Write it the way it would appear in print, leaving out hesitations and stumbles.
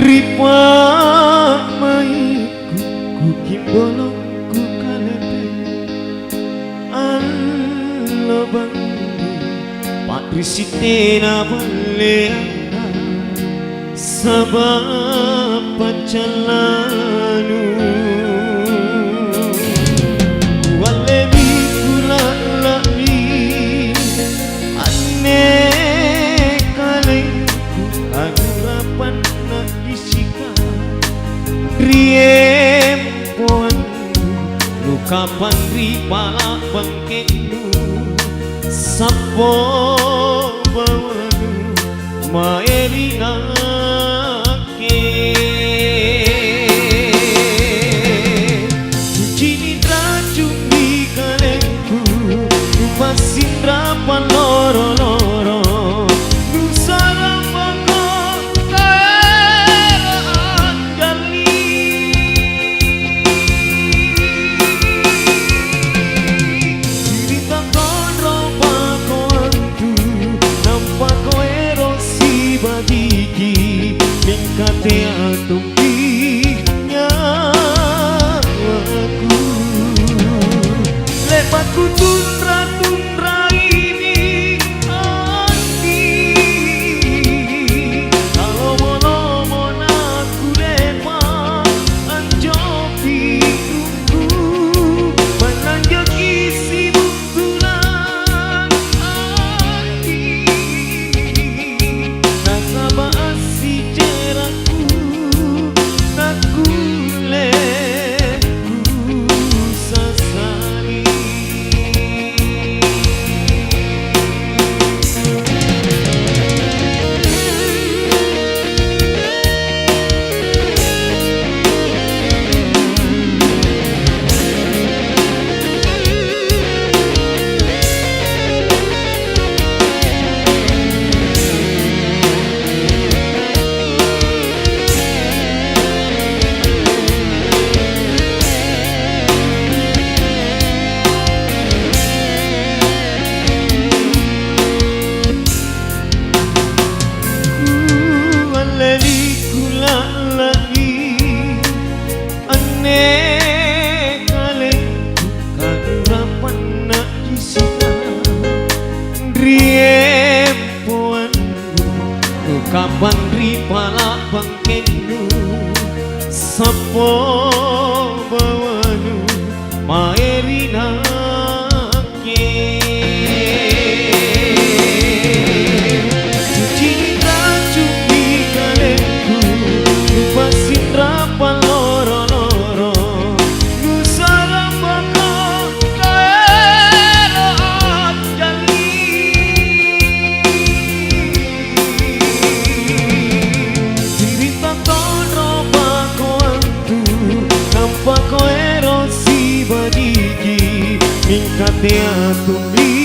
Ripa maiku ku kimbolong ku kalepe Allo bangdi patrisite na baleana Sabab pacalanu Kualemi kulalami Ane kalengku agurapan na isika Riempoan lukapan ripala bangkenu Sapo bawanu maerina Sindra panloro-loro Nusara mako kaeraan jali Cerita konro pako antu Nampak ko erosi badiki Ningkate atumpi nyawaku Lepat kutun Kapan ripala bangkenu Sapo bawanu maerina ke Cinta cumi kalengku Lupa sindra panloro-loro Nusara mako kaeraan jali Pako erosi badiki Ningkate atumbi